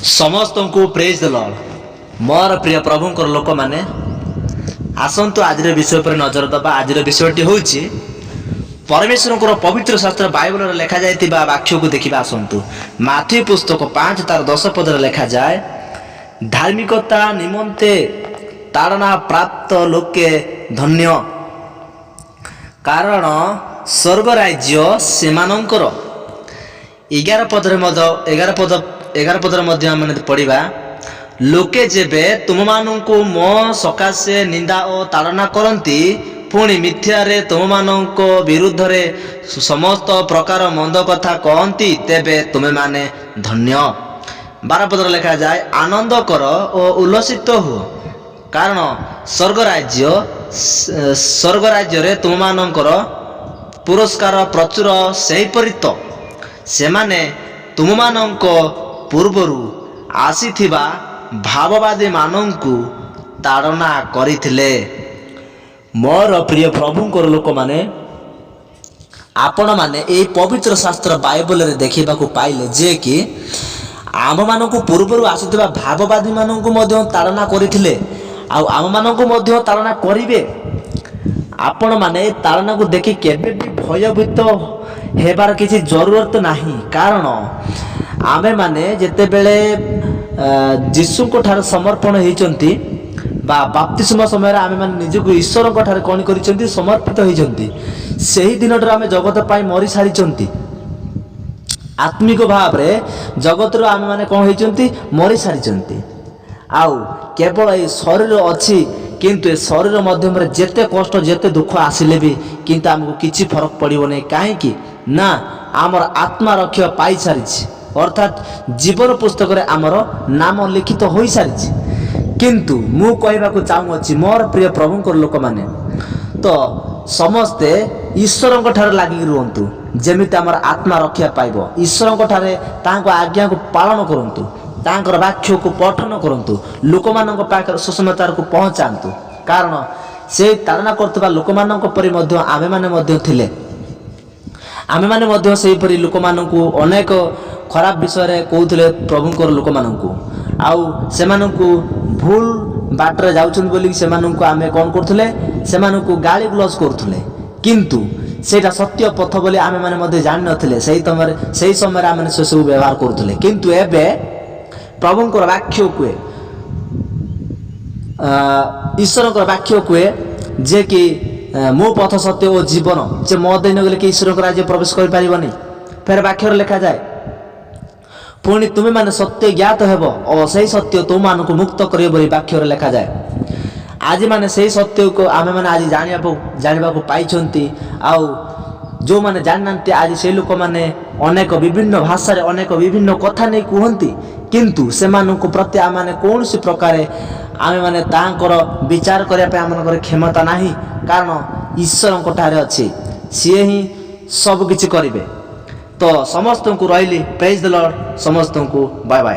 समस्त को praise the Lord. मोर प्रिय प्रभु लोक मैंने आसतु आज विषय पर नजर दबा। आज विषयटी हूँ परमेश्वर पवित्र शास्त्र बाइबल लिखा जाइतिबा वाक्य को देखा। आसतु माथी पुस्तक 5 तार 10 पदर लिखा जाए, धार्मिकता निमंते ताड़ना प्राप्त लोके धन्य, कारण स्वर्ग राज्य सेमानंकर। 11 पदर मध्य पढ़ा, लोके जेबे तुम मानू मो सकाशे निंदा और ताड़ना करती, पुणी मिथ्यारे तुम मानक विरुद्ध रे समस्त प्रकार मंद कथा कहती, तेबे तुमे माने धन्य। 12 पदर लिखा जाए, आनंद कर और उल्लसित हो, कारण स्वर्ग राज्य रे तुम मानकर पुरस्कार प्रचुर। सेहीपरि तो सेमाने तुम मानक पूर्वरु आसीथिबा भाववादी मानंकु ताड़ना करिथिले। मोर प्रिय प्रभु लोक माने आपण माने ए पवित्र शास्त्र बाइबल रे देखिबा को पाइले जे कि आम मानक पूर्वरु आसीथिबा भाववादी मानंकु मध्य ताड़ना करिथिले, आ आम मानंकु मध्य ताड़ना करिवे। आपण माने ताड़ना को देखि केबे भी भयभीत हेबार किसी जरूरत नहीं, कारण आमे माने जेते बेले जीशु को ठार समर्पण होइचंती बा बाप्तिस्म समय आमे माने निज को ईश्वर को ठार कोन करिचंती, समर्पित होइचंती। सेही दिन आमे जगत पाई मरी सारिचंती। आत्मिक भाव रे जगत रो आमे माने कोन होइचंती, मरी सारिचंती। आउ केवल ए शरीर अछि, किंतु ए शरीर मध्यम रे जेते कष्ट जेते दुख आसिले भी किंतु हमको किछि फरक पड़िबो नै। काहे कि ना आमर आत्मा रक्षा पाई सारिछि, अर्थात जीवन पुस्तक रे आमर नाम लिखित होई सारिछि। किंतु मु कहबा को चाहू अछि मोर प्रिय प्रभु लोक माने तो समस्ते ईश्वर को ठारे लागि रुहंतु, जेमिति आमर आत्मा रक्षा पाइबो। ईश्वर को ठारे तांको आज्ञा को पालन करंतु, तांकर वाक्य को पठन करंतु, लोक मानक पाखर सुसमाचार को पहुंचांतु, कारण से ताड़ना करतबा लोक मानक परि मध्य आमे माने मध्य थिले। आमे माने मध्य सेही परि लोक मानकु अनेक खराब विषय रे कहउथिले प्रभुकर लोक मानकु, आउ से मानकु भूल बाटरे जाउछन बोली से मानकु आमे कोन करथुले, से मानकु गाली ग्लस करथुले। किंतु सेटा सत्य पथ बोली आमे माने मध्य जानि नथिले। सेही समय आमे से सब व्यवहार करथुले। किंतु एबे प्रभुଙ୍କର वाक्य कुए, ईश्वरଙ୍କର वाक्य कुए जे कि मो पथ सत्य और जीवन, जे मो दिन गले कि ईश्वर को राज्य प्रवेश कर पारिबनी। फिर वाक्य लिखा जाए, पुणी तुमे माने सत्य ज्ञात हेबो और सही सत्य तुम मान को मुक्त करियो बोली वाक्य लिखा जाए। आज माने सही सत्य को आमे माने आज जानिबा को पाइछंती, आउ जो माने जाननांती आज से लोक माने अनेक विभिन्न भाषा रे अनेक विभिन्न कथा नै कहंती, किंतु से मानक प्रति आमे कौन सी प्रकार आमे माने तांकर विचार करिया पे आमनकर क्षमता नाही, कारण ईश्वर को ठारे अछि, सिए ही सब किछि करिवे। तो समस्त को रहिली प्रेज द लॉर्ड। समस्त को बाय बाय।